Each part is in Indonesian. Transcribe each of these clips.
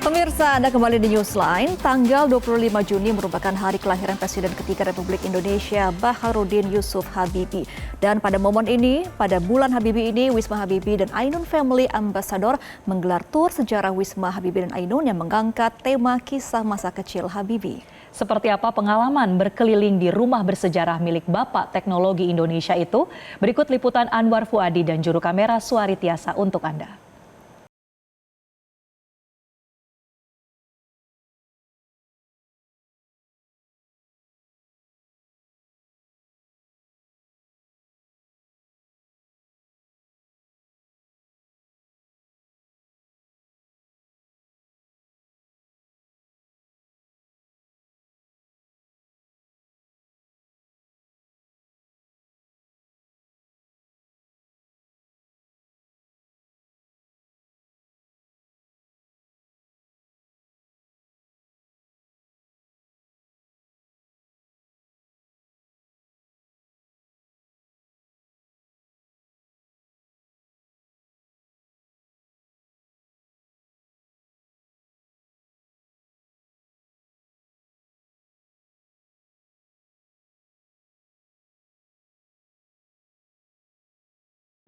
Pemirsa, Anda kembali di Newsline. Tanggal 25 Juni merupakan hari kelahiran Presiden ketiga Republik Indonesia, Baharudin Yusuf Habibie. Dan pada momen ini, pada bulan Habibie ini, Wisma Habibie dan Ainun Family Ambassador menggelar tur sejarah Wisma Habibie dan Ainun yang mengangkat tema kisah masa kecil Habibie. Seperti apa pengalaman berkeliling di rumah bersejarah milik Bapak Teknologi Indonesia itu? Berikut liputan Anwar Fuadi dan juru kamera Suari Tiasa untuk Anda.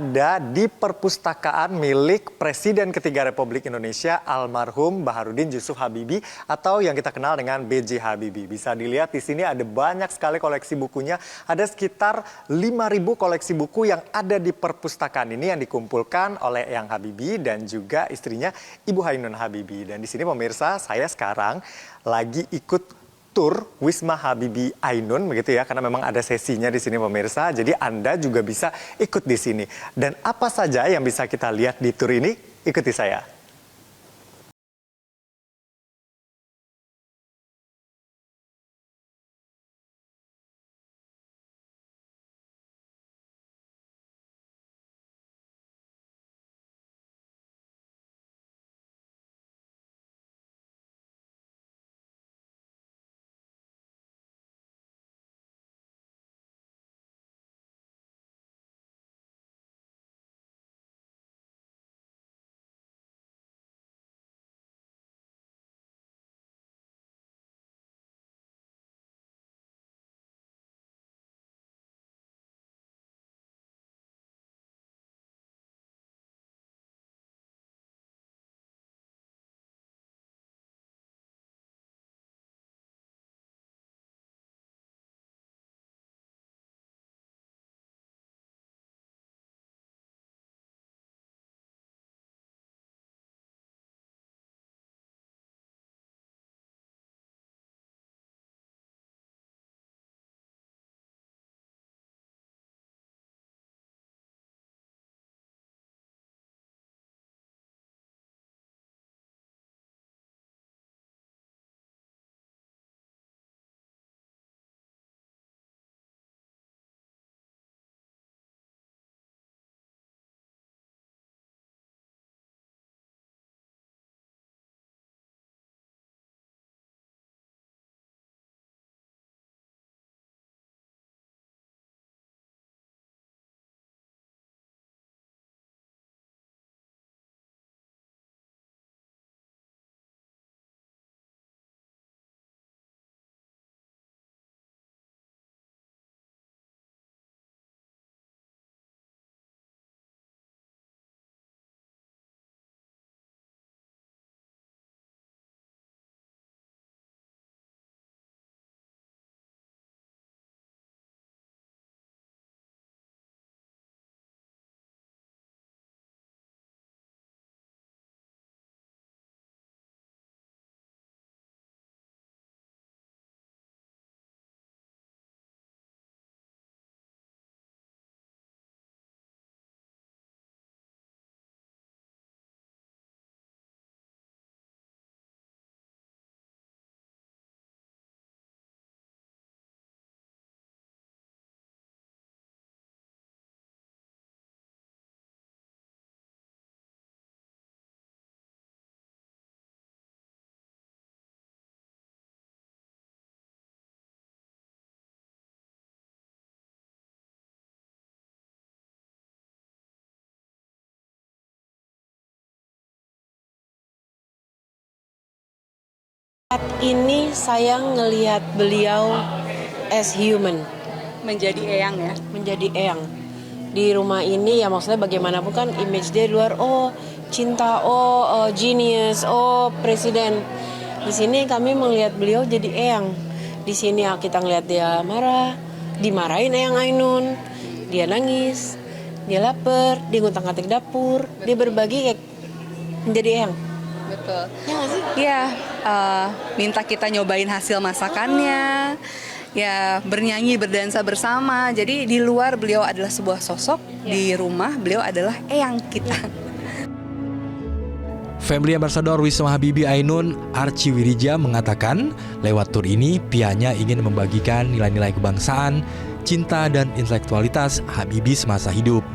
Ada di perpustakaan milik Presiden ketiga Republik Indonesia almarhum Baharudin Yusuf Habibie atau yang kita kenal dengan B.J. Habibie. Bisa dilihat di sini ada banyak sekali koleksi bukunya. Ada sekitar 5.000 koleksi buku yang ada di perpustakaan ini yang dikumpulkan oleh Eyang Habibie dan juga istrinya Ibu Ainun Habibie. Dan di sini pemirsa, saya sekarang lagi ikut tur Wisma Habibie Ainun begitu ya, karena memang ada sesinya di sini pemirsa. Jadi Anda juga bisa ikut di sini. Dan apa saja yang bisa kita lihat di tur ini? Ikuti saya. Saat ini saya ngelihat beliau as human. Menjadi eyang ya? Menjadi eyang. Di rumah ini ya maksudnya bagaimanapun kan image dia di luar, oh cinta, oh genius, oh presiden. Di sini kami melihat beliau jadi eyang. Di sini ya kita ngelihat dia marah, dimarahin eyang Ainun, dia nangis, dia lapar, dia ngutak-ngatik dapur, dia berbagi kayak menjadi eyang. Betul. Ya nggak sih? Ya, minta kita nyobain hasil masakannya, ya bernyanyi, berdansa bersama. Jadi di luar beliau adalah sebuah sosok, di rumah beliau adalah eyang kita. Family Ambassador Wisma Habibie Ainun, Archie Wirija mengatakan, lewat tur ini pihaknya ingin membagikan nilai-nilai kebangsaan, cinta dan intelektualitas Habibie semasa hidup.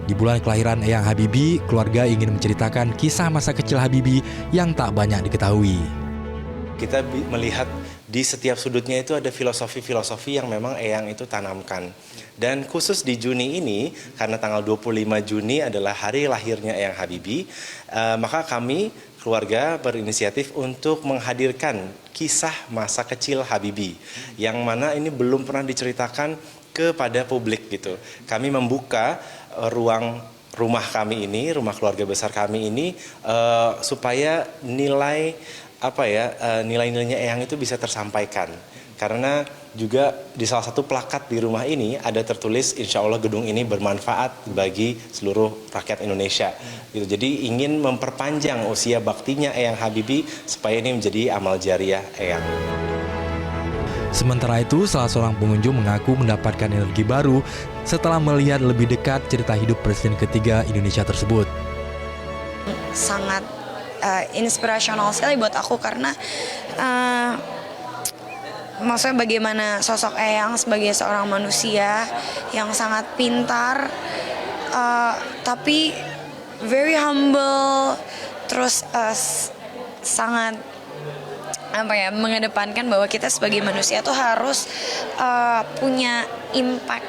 Di bulan kelahiran Eyang Habibie, keluarga ingin menceritakan kisah masa kecil Habibie yang tak banyak diketahui. Kita melihat di setiap sudutnya itu ada filosofi-filosofi yang memang Eyang itu tanamkan. Dan khusus di Juni ini, karena tanggal 25 Juni adalah hari lahirnya Eyang Habibie, maka kami keluarga berinisiatif untuk menghadirkan kisah masa kecil Habibie, yang mana ini belum pernah diceritakan kepada publik gitu. Kami membuka ruang rumah kami ini, rumah keluarga besar kami ini, supaya nilai-nilainya Eyang itu bisa tersampaikan. Karena juga di salah satu plakat di rumah ini ada tertulis, insya Allah gedung ini bermanfaat bagi seluruh rakyat Indonesia. Gitu. Jadi ingin memperpanjang usia baktinya Eyang Habibie supaya ini menjadi amal jariah Eyang. Sementara itu, salah seorang pengunjung mengaku mendapatkan energi baru setelah melihat lebih dekat cerita hidup Presiden ketiga Indonesia tersebut. Sangat inspirasional sekali buat aku karena maksudnya bagaimana sosok Eyang sebagai seorang manusia yang sangat pintar, tapi very humble, terus sangat mengedepankan bahwa kita sebagai manusia tuh harus punya impact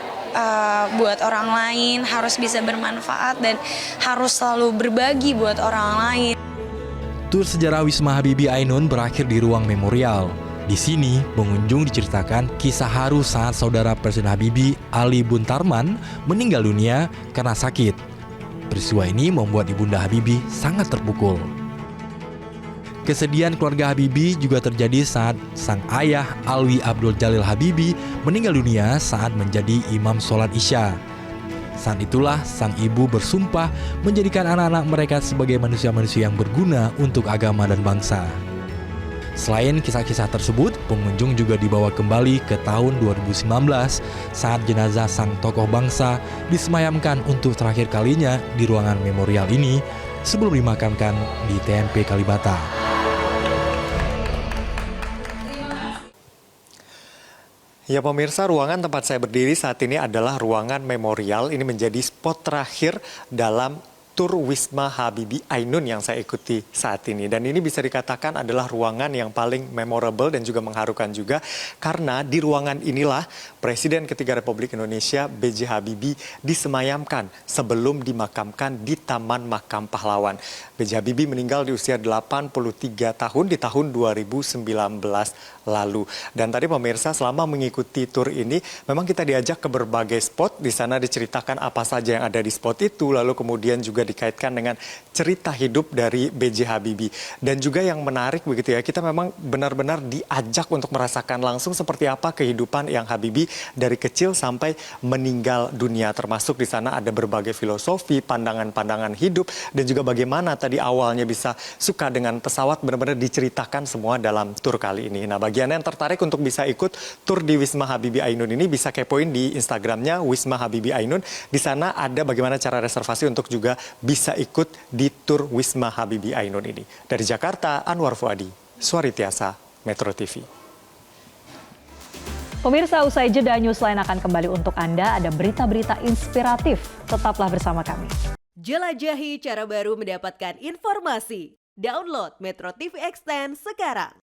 buat orang lain, harus bisa bermanfaat dan harus selalu berbagi buat orang lain. Tur sejarah Wisma Habibie Ainun berakhir di ruang memorial. Di sini, pengunjung diceritakan kisah haru saat saudara Presiden Habibie, Ali Buntarman, meninggal dunia karena sakit. Peristiwa ini membuat Ibunda Habibie sangat terpukul. Kesedihan keluarga Habibie juga terjadi saat sang ayah Alwi Abdul Jalil Habibie meninggal dunia saat menjadi imam sholat Isya. Saat itulah sang ibu bersumpah menjadikan anak-anak mereka sebagai manusia-manusia yang berguna untuk agama dan bangsa. Selain kisah-kisah tersebut, pengunjung juga dibawa kembali ke tahun 2019 saat jenazah sang tokoh bangsa disemayamkan untuk terakhir kalinya di ruangan memorial ini sebelum dimakamkan di TMP Kalibata. Ya pemirsa, ruangan tempat saya berdiri saat ini adalah ruangan memorial. Ini menjadi spot terakhir dalam tur Wisma Habibie Ainun yang saya ikuti saat ini. Dan ini bisa dikatakan adalah ruangan yang paling memorable dan juga mengharukan juga. Karena di ruangan inilah Presiden ketiga Republik Indonesia B.J. Habibie disemayamkan sebelum dimakamkan di Taman Makam Pahlawan. B.J. Habibie meninggal di usia 83 tahun di tahun 2019 lalu. Dan tadi pemirsa selama mengikuti tur ini memang kita diajak ke berbagai spot. Di sana diceritakan apa saja yang ada di spot itu. Lalu kemudian juga dikaitkan dengan cerita hidup dari B.J. Habibie. Dan juga yang menarik begitu ya, kita memang benar-benar diajak untuk merasakan langsung seperti apa kehidupan yang Habibie dari kecil sampai meninggal dunia. Termasuk di sana ada berbagai filosofi, pandangan-pandangan hidup, dan juga bagaimana tadi awalnya bisa suka dengan pesawat, benar-benar diceritakan semua dalam tur kali ini. Nah, bagi Anda yang tertarik untuk bisa ikut tur di Wisma Habibie Ainun ini, bisa kepoin di Instagramnya Wisma Habibie Ainun. Di sana ada bagaimana cara reservasi untuk juga bisa ikut di tur Wisma Habibie Ainun ini. Dari Jakarta, Anwar Fuadi, Suari Tiasa, Metro TV. Pemirsa, usai jeda Newsline akan kembali untuk Anda. Ada berita-berita inspiratif. Tetaplah bersama kami. Jelajahi cara baru mendapatkan informasi. Download Metro TV Extend sekarang.